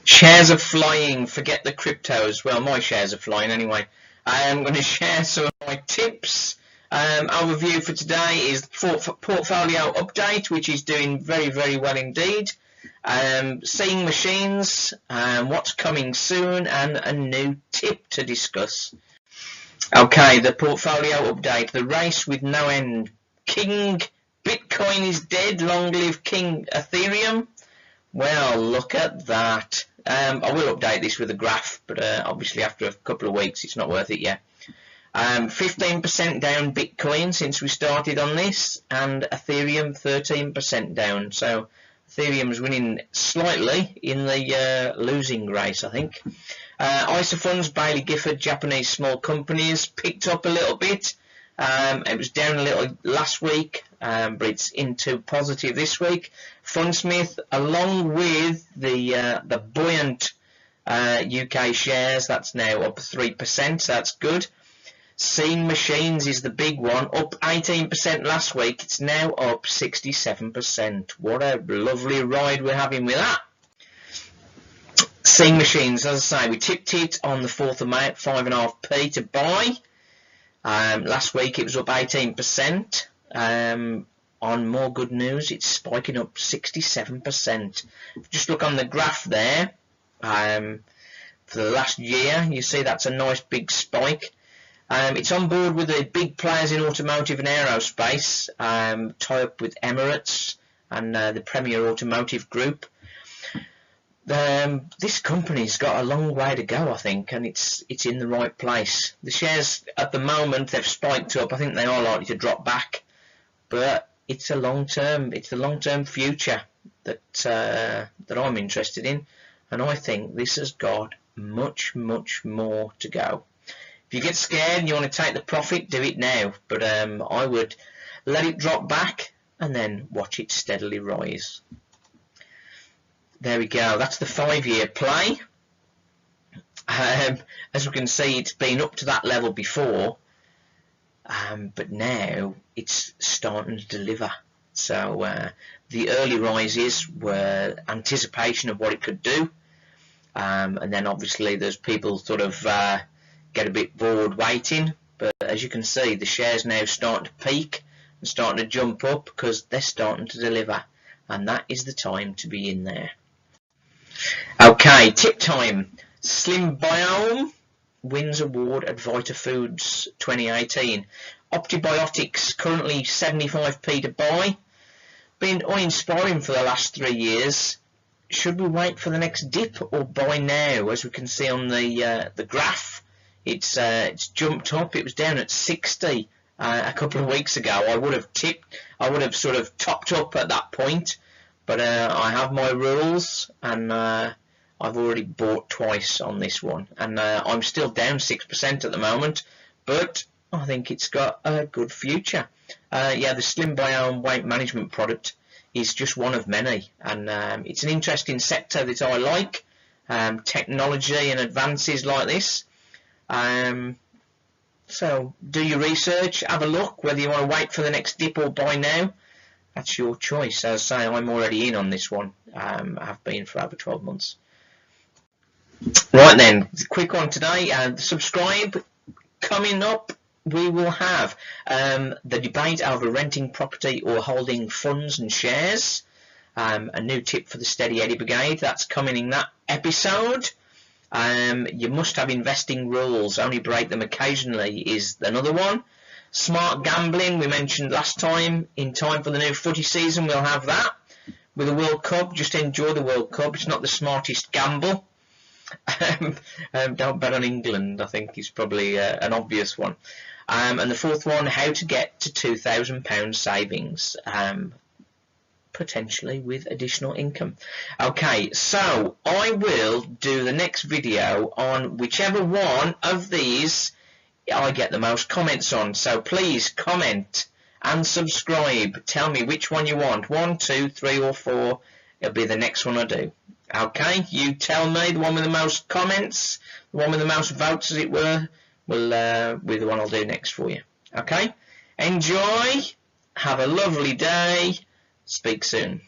Shares are flying. Forget the cryptos. Well, my shares are flying anyway. I am going to share some of my tips. Overview for today is portfolio update, which is doing very, very well indeed. Seeing machines, what's coming soon, and a new tip to discuss. Okay, the portfolio update. The race with no end. King Bitcoin is dead. Long live King Ethereum. Well, look at that. I will update this with a graph, but obviously after a couple of weeks it's not worth it yet. 15% down Bitcoin since we started on this, and Ethereum 13% down. So Ethereum's winning slightly in the losing race, I think. ISA funds, Bailey Gifford, Japanese small companies, picked up a little bit. It was down a little last week, but it's into positive this week. Fundsmith, along with the buoyant UK shares, that's now up 3%, so that's good. Seeing Machines is the big one, up 18% last week, it's now up 67%. What a lovely ride we're having with that. Seeing Machines, as I say, we tipped it on the 4th of May at 5.5p to buy. Last week it was up 18%. On more good news, it's spiking up 67%. Just look on the graph there. For the last year, you see that's a nice big spike. It's on board with the big players in automotive and aerospace, tie up with Emirates and the Premier Automotive Group. This company's got a long way to go, I think, and it's in the right place. The shares at the moment, they've spiked up. I think they are likely to drop back, but it's a long-term future that I'm interested in, and I think this has got much more to go. If you get scared and you want to take the profit, do it now, but I would let it drop back and then watch it steadily rise. There we go, that's the 5-year play. As we can see, it's been up to that level before, but now it's starting to deliver. So the early rises were anticipation of what it could do, and then obviously there's people sort of get a bit bored waiting, but as you can see, the shares now starting to peak and starting to jump up because they're starting to deliver, and that is the time to be in there. Okay, tip time. Slim Biome wins award at Vita Foods 2018. Optibiotics currently 75p to buy. Been uninspiring for the last 3 years. Should we wait for the next dip or buy now? As we can see on the graph, it's jumped up. It was down at 60 a couple of weeks ago. I would have sort of topped up at that point. But I have my rules, and I've already bought twice on this one, and I'm still down 6% at the moment, but I think it's got a good future. Yeah, the Slim Biome weight management product is just one of many, and it's an interesting sector that I like, technology and advances like this. So do your research, have a look, whether you want to wait for the next dip or buy now. That's your choice. As I say, I'm already in on this one. I have been for over 12 months. Right then, quick one today. Subscribe. Coming up, we will have the debate over renting property or holding funds and shares. A new tip for the Steady Eddie Brigade. That's coming in that episode. You must have investing rules. Only break them occasionally is another one. Smart gambling, we mentioned last time. In time for the new footy season, we'll have that. With the World Cup, just enjoy the World Cup. It's not the smartest gamble. Don't bet on England, I think, is probably an obvious one. And the fourth one, how to get to £2,000 savings, potentially with additional income. Okay, so I will do the next video on whichever one of these I get the most comments on. So please comment and subscribe. Tell me which one you want. 1, 2, 3 or 4. It'll be the next one I do. Okay, you tell me the one with the most comments, the one with the most votes as it were, will be the one I'll do next for you. Okay, enjoy, have a lovely day, speak soon.